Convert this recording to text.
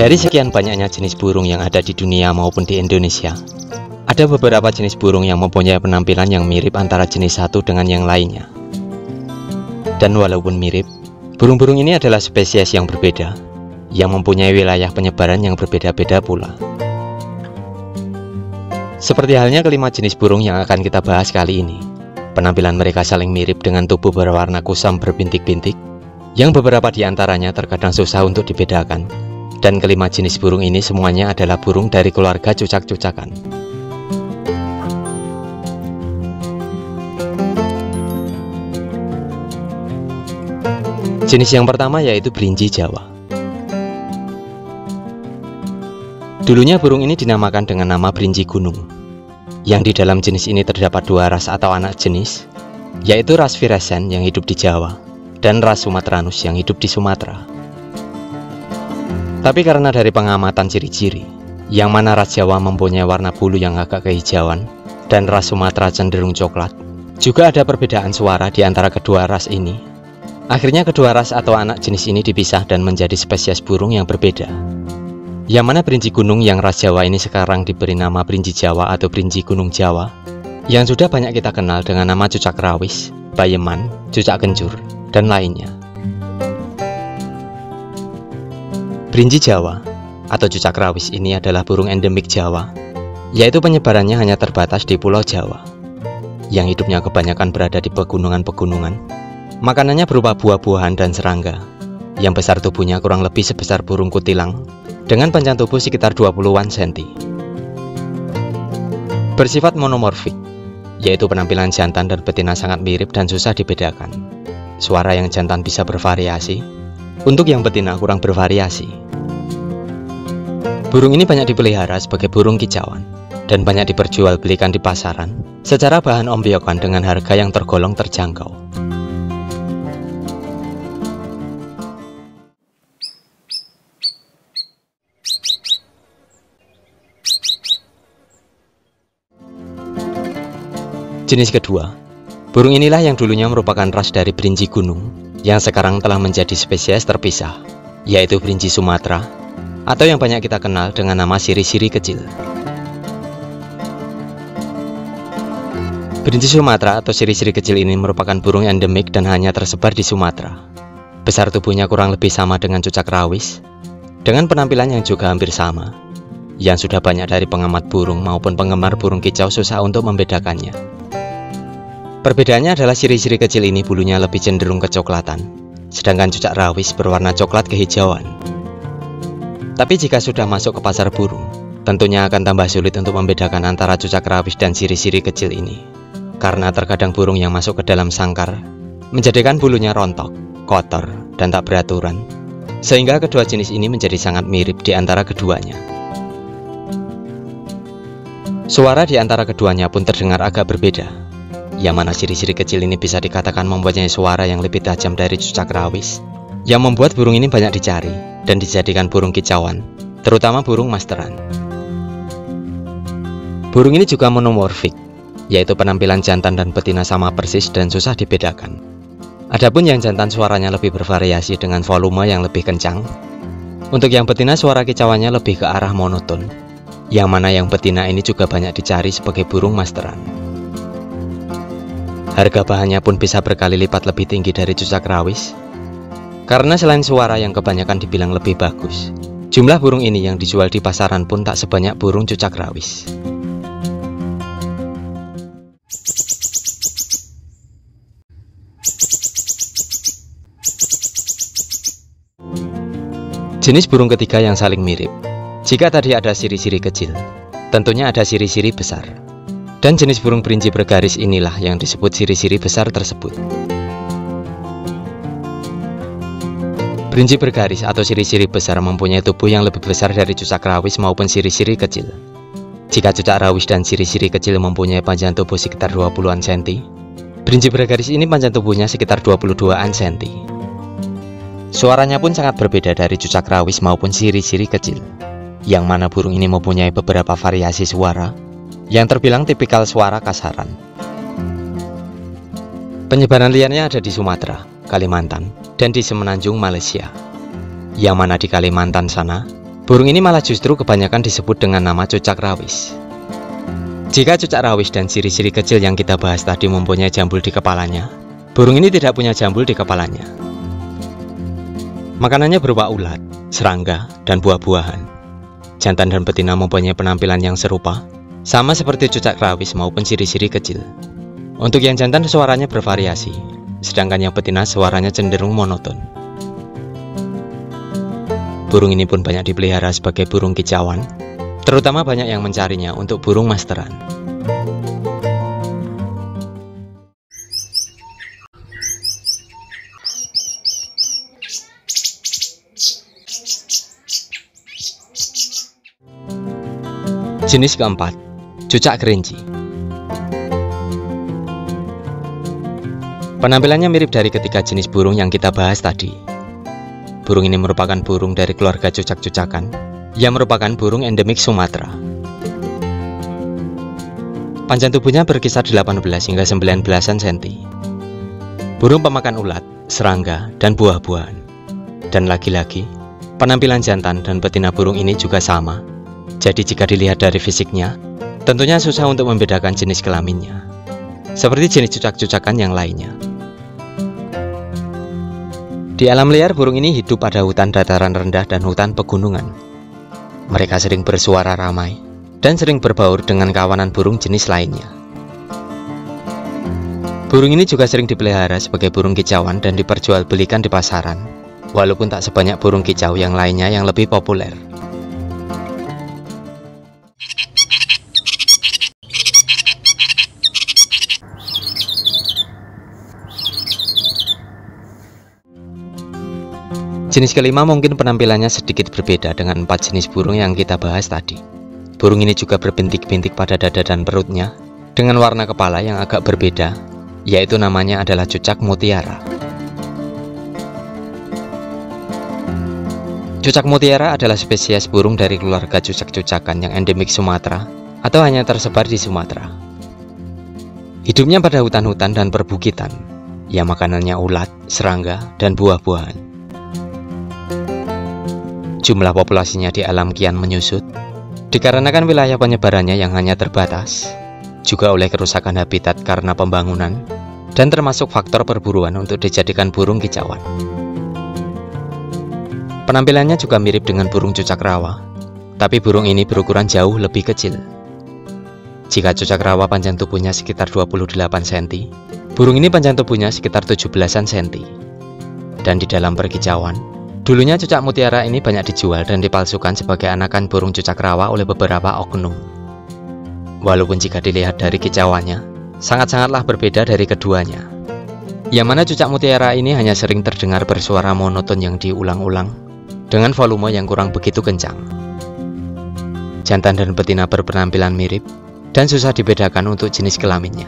Dari sekian banyaknya jenis burung yang ada di dunia maupun di Indonesia, ada beberapa jenis burung yang mempunyai penampilan yang mirip antara jenis satu dengan yang lainnya. Dan walaupun mirip, burung-burung ini adalah spesies yang berbeda, yang mempunyai wilayah penyebaran yang berbeda-beda pula. Seperti halnya kelima jenis burung yang akan kita bahas kali ini. Penampilan mereka saling mirip dengan tubuh berwarna kusam berbintik-bintik, yang beberapa di antaranya terkadang susah untuk dibedakan. Dan kelima jenis burung ini semuanya adalah burung dari keluarga cucak-cucakan. Jenis yang pertama yaitu berinji Jawa. Dulunya burung ini dinamakan dengan nama berinji gunung, yang di dalam jenis ini terdapat dua ras atau anak jenis, yaitu ras Viresen yang hidup di Jawa dan ras Sumatranus yang hidup di Sumatera. Tapi karena dari pengamatan ciri-ciri, yang mana ras Jawa mempunyai warna bulu yang agak kehijauan dan ras Sumatera cenderung coklat, juga ada perbedaan suara di antara kedua ras ini. Akhirnya kedua ras atau anak jenis ini dipisah dan menjadi spesies burung yang berbeda. Yang mana berinji gunung yang ras Jawa ini sekarang diberi nama berinji Jawa atau berinji gunung Jawa, yang sudah banyak kita kenal dengan nama cucak rawis, bayeman, cucak kencur, dan lainnya. Berinji Jawa atau cucak rawis ini adalah burung endemik Jawa, yaitu penyebarannya hanya terbatas di Pulau Jawa, yang hidupnya kebanyakan berada di pegunungan-pegunungan. Makanannya berupa buah-buahan dan serangga, yang besar tubuhnya kurang lebih sebesar burung kutilang, dengan panjang tubuh sekitar 20-an cm. Bersifat monomorfik, yaitu penampilan jantan dan betina sangat mirip dan susah dibedakan. Suara yang jantan bisa bervariasi, untuk yang betina kurang bervariasi. Burung ini banyak dipelihara sebagai burung kicauan dan banyak diperjualbelikan di pasaran secara bahan ombyokan dengan harga yang tergolong terjangkau. Jenis kedua, burung inilah yang dulunya merupakan ras dari berinji gunung, yang sekarang telah menjadi spesies terpisah, yaitu berinji Sumatera, atau yang banyak kita kenal dengan nama siri-siri kecil. Berinji Sumatera atau siri-siri kecil ini merupakan burung endemik dan hanya tersebar di Sumatera. Besar tubuhnya kurang lebih sama dengan cucak rawis, dengan penampilan yang juga hampir sama, yang sudah banyak dari pengamat burung maupun penggemar burung kicau susah untuk membedakannya. Perbedaannya adalah siri-siri kecil ini bulunya lebih cenderung kecoklatan, sedangkan cucak rawis berwarna coklat kehijauan. Tapi jika sudah masuk ke pasar burung, tentunya akan tambah sulit untuk membedakan antara cucak rawis dan siri-siri kecil ini, karena terkadang burung yang masuk ke dalam sangkar menjadikan bulunya rontok, kotor, dan tak beraturan, sehingga kedua jenis ini menjadi sangat mirip di antara keduanya. Suara di antara keduanya pun terdengar agak berbeda, yang mana siri-siri kecil ini bisa dikatakan mempunyai suara yang lebih tajam dari cucak rawis, yang membuat burung ini banyak dicari dan dijadikan burung kicauan, terutama burung masteran. Burung ini juga monomorfik, yaitu penampilan jantan dan betina sama persis dan susah dibedakan. Adapun yang jantan suaranya lebih bervariasi dengan volume yang lebih kencang. Untuk yang betina suara kicauannya lebih ke arah monoton, yang mana yang betina ini juga banyak dicari sebagai burung masteran. Harga bahannya pun bisa berkali lipat lebih tinggi dari cucak rawis, karena selain suara yang kebanyakan dibilang lebih bagus, jumlah burung ini yang dijual di pasaran pun tak sebanyak burung cucak rawis. Jenis burung ketiga yang saling mirip. Jika tadi ada siri-siri kecil, tentunya ada siri-siri besar. Dan jenis burung berinji bergaris inilah yang disebut siri-siri besar tersebut. Berinji bergaris atau siri-siri besar mempunyai tubuh yang lebih besar dari cucak rawis maupun siri-siri kecil. Jika cucak rawis dan siri-siri kecil mempunyai panjang tubuh sekitar 20-an cm, berinji bergaris ini panjang tubuhnya sekitar 22-an cm. Suaranya pun sangat berbeda dari cucak rawis maupun siri-siri kecil, yang mana burung ini mempunyai beberapa variasi suara yang terbilang tipikal suara kasaran. Penyebaran liarnya ada di Sumatera, Kalimantan, dan di semenanjung Malaysia. Yang mana di Kalimantan sana, Burung ini malah justru kebanyakan disebut dengan nama cucak rawis. Jika cucak rawis dan ciri-ciri kecil yang kita bahas tadi mempunyai jambul di kepalanya, burung ini tidak punya jambul di kepalanya. Makanannya berupa ulat, serangga, dan buah-buahan. Jantan dan betina mempunyai penampilan yang serupa, sama seperti cucak rawis maupun ciri-ciri kecil. Untuk yang jantan suaranya bervariasi, sedangkan yang betina suaranya cenderung monoton. Burung ini pun banyak dipelihara sebagai burung kicauan, terutama banyak yang mencarinya untuk burung masteran. Jenis keempat, cucak kerinci. Penampilannya mirip dari ketiga jenis burung yang kita bahas tadi. Burung ini merupakan burung dari keluarga cucak-cucakan, yang merupakan burung endemik Sumatera. Panjang tubuhnya berkisar 18 hingga 19 cm. Burung pemakan ulat, serangga, dan buah-buahan. Dan lagi-lagi, penampilan jantan dan betina burung ini juga sama. Jadi jika dilihat dari fisiknya, tentunya susah untuk membedakan jenis kelaminnya, seperti jenis cucak-cucakan yang lainnya. Di alam liar, burung ini hidup pada hutan dataran rendah dan hutan pegunungan. Mereka sering bersuara ramai dan sering berbaur dengan kawanan burung jenis lainnya. Burung ini juga sering dipelihara sebagai burung kicauan dan diperjualbelikan di pasaran, walaupun tak sebanyak burung kicau yang lainnya yang lebih populer. Jenis kelima mungkin penampilannya sedikit berbeda dengan 4 jenis burung yang kita bahas tadi. Burung ini juga berbintik-bintik pada dada dan perutnya, dengan warna kepala yang agak berbeda, yaitu namanya adalah cucak mutiara. Cucak mutiara adalah spesies burung dari keluarga cucak-cucakan yang endemik Sumatera, atau hanya tersebar di Sumatera. Hidupnya pada hutan-hutan dan perbukitan, yang makanannya ulat, serangga, dan buah-buahan. Jumlah populasinya di alam kian menyusut, dikarenakan wilayah penyebarannya yang hanya terbatas, juga oleh kerusakan habitat karena pembangunan, dan termasuk faktor perburuan untuk dijadikan burung kicauan. Penampilannya juga mirip dengan burung cucak rawa, tapi burung ini berukuran jauh lebih kecil. Jika cucak rawa panjang tubuhnya sekitar 28 cm, burung ini panjang tubuhnya sekitar 17 cm. Dan di dalam perkicauan, dulunya cucak mutiara ini banyak dijual dan dipalsukan sebagai anakan burung cucak rawa oleh beberapa oknum. Walaupun jika dilihat dari kicauannya, sangat-sangatlah berbeda dari keduanya. Yang mana cucak mutiara ini hanya sering terdengar bersuara monoton yang diulang-ulang, dengan volume yang kurang begitu kencang. Jantan dan betina berpenampilan mirip, dan susah dibedakan untuk jenis kelaminnya.